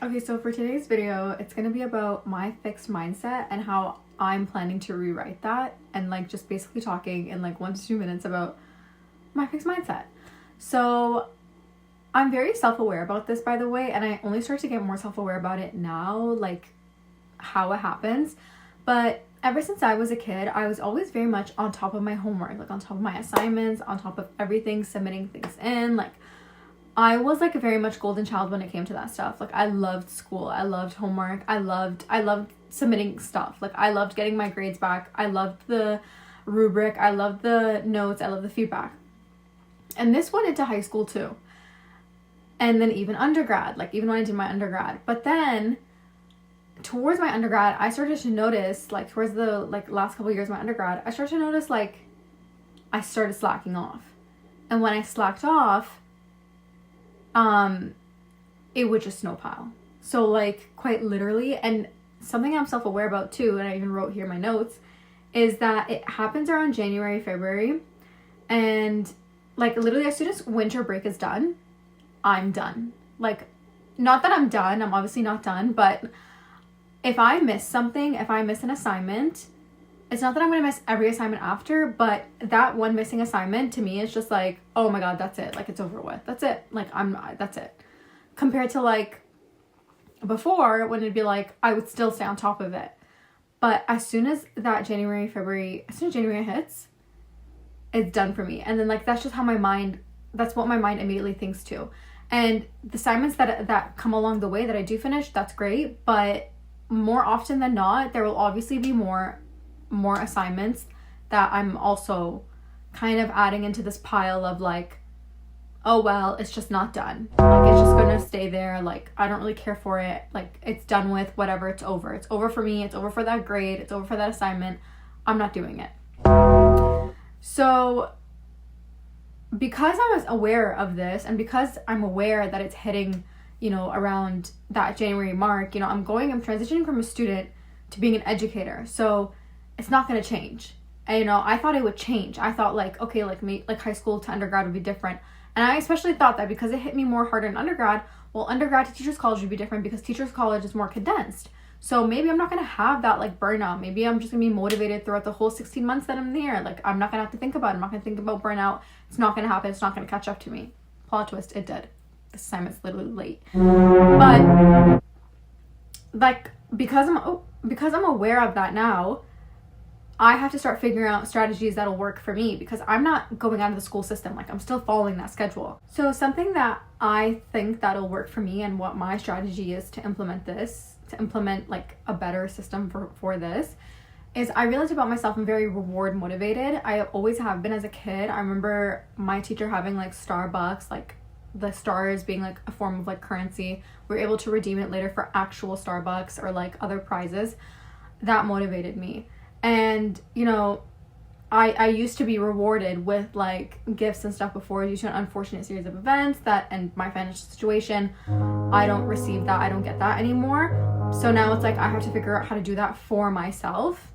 Okay, so for today's video, it's gonna be about my fixed mindset and how I'm planning to rewrite that, and like just basically talking in like 1 to 2 minutes about my fixed mindset. So I'm very self-aware about this, by the way, and I only start to get more self-aware about it now, like how it happens. But ever since I was a kid, I was always very much on top of my homework, like on top of my assignments, on top of everything, submitting things in. Like I was like a very much golden child when it came to that stuff. Like I loved school, I loved homework, I loved submitting stuff. Like I loved getting my grades back, I loved the rubric, I loved the notes, I loved the feedback. And this went into high school too. And then even undergrad, like even when I did my undergrad. But then towards my undergrad, I started to notice, like towards the like last couple of years of my undergrad, I started to notice like I started slacking off. And when I slacked off, it would just snowpile. So like quite literally, and something I'm self-aware about too, and I even wrote here in my notes, is that it happens around January, February, and like literally as soon as winter break is done, I'm done. Like, not that I'm done, I'm obviously not done, but if I miss something, if I miss an assignment, it's not that I'm going to miss every assignment after, but that one missing assignment to me is just like, oh my God, that's it. Like it's over with. That's it. Like that's it. Compared to like before when it'd be like, I would still stay on top of it. But as soon as that January hits, it's done for me. And then like, that's just how that's what my mind immediately thinks too. And the assignments that come along the way that I do finish, that's great. But more often than not, there will obviously be more assignments that I'm also kind of adding into this pile of like, oh well, it's just not done. Like it's just gonna stay there. Like I don't really care for it. Like it's done with, whatever, it's over. It's over for me. It's over for that grade. It's over for that assignment. I'm not doing it. So because I was aware of this, and because I'm aware that it's hitting, around that January mark, I'm transitioning from a student to being an educator. So it's not going to change. And, I thought it would change. I thought like, okay, like high school to undergrad would be different. And I especially thought that because it hit me more harder in undergrad, well, undergrad to teacher's college would be different because teacher's college is more condensed. So maybe I'm not going to have that like burnout. Maybe I'm just going to be motivated throughout the whole 16 months that I'm there. Like I'm not going to have to think about it. I'm not going to think about burnout. It's not going to happen. It's not going to catch up to me. Plot twist, it did. This assignment's literally late. But like because I'm aware of that now, I have to start figuring out strategies that'll work for me because I'm not going out of the school system. Like I'm still following that schedule. So something that I think that'll work for me and what my strategy is to implement like a better system for this is I realized about myself I'm very reward motivated. I always have been as a kid. I remember my teacher having like Starbucks, like the stars being like a form of like currency. We were able to redeem it later for actual Starbucks or like other prizes. That motivated me. And, I used to be rewarded with like gifts and stuff before due to an unfortunate series of events and my financial situation. I don't receive that. I don't get that anymore. So now it's like I have to figure out how to do that for myself,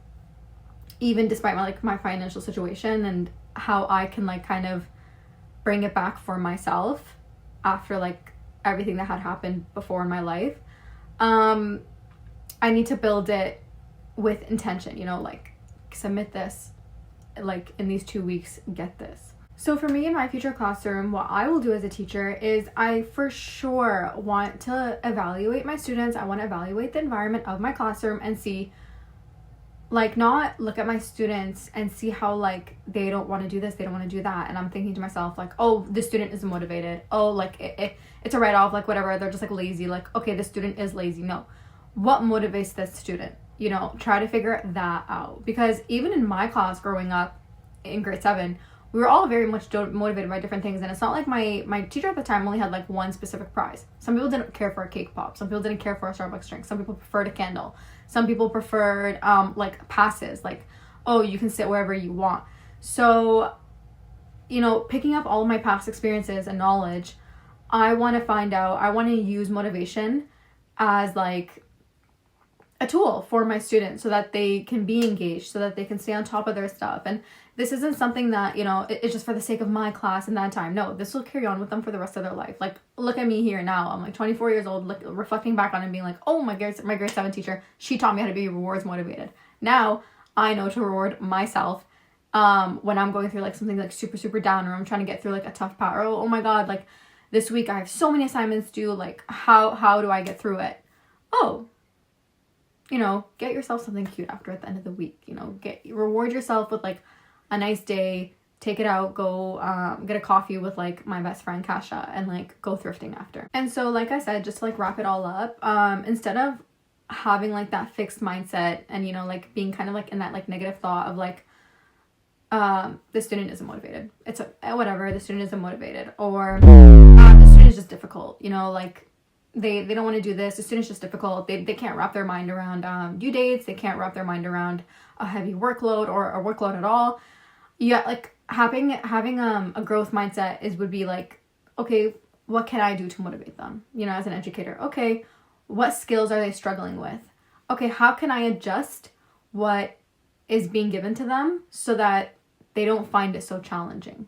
even despite my financial situation, and how I can like kind of bring it back for myself after like everything that had happened before in my life. I need to build it with intention, like submit this, like in these 2 weeks, get this. So for me in my future classroom, what I will do as a teacher is I for sure want to evaluate my students. I want to evaluate the environment of my classroom and see, like, not look at my students and see how like they don't want to do this, they don't want to do that, and I'm thinking to myself like, oh, this student isn't motivated, oh, like it's a write-off, like whatever, they're just like lazy, like okay, this student is lazy. No, what motivates this student? Try to figure that out. Because even in my class growing up in grade 7, we were all very much motivated by different things. And it's not like my teacher at the time only had like one specific prize. Some people didn't care for a cake pop. Some people didn't care for a Starbucks drink. Some people preferred a candle. Some people preferred like passes. Like, oh, you can sit wherever you want. So, picking up all of my past experiences and knowledge, I want to use motivation as like a tool for my students so that they can be engaged, so that they can stay on top of their stuff. And This isn't something that, you know, it's just for the sake of my class and that time. No, this will carry on with them for the rest of their life. Like, look at me here now. I'm like 24 years old, reflecting back on it and being like, oh, my grade 7 teacher, she taught me how to be rewards motivated. Now I know to reward myself when I'm going through like something like super, super down, or I'm trying to get through like a tough part, or oh my God, like this week I have so many assignments due, like how do I get through it? Oh, you know, get yourself something cute after at the end of the week, you know, reward yourself with like a nice day, take it out, go get a coffee with like my best friend Kasha, and like go thrifting after. And so like I said, just to like wrap it all up, instead of having like that fixed mindset and, you know, like being kind of like in that like negative thought of like the student isn't motivated, it's whatever, the student isn't motivated, or the student is just difficult, you know, like they don't want to do this, the student's just difficult, they can't wrap their mind around due dates, they can't wrap their mind around a heavy workload or a workload at all. Yeah, like having a growth mindset would be like, okay, what can I do to motivate them, you know, as an educator? Okay, what skills are they struggling with? Okay, how can I adjust what is being given to them so that they don't find it so challenging?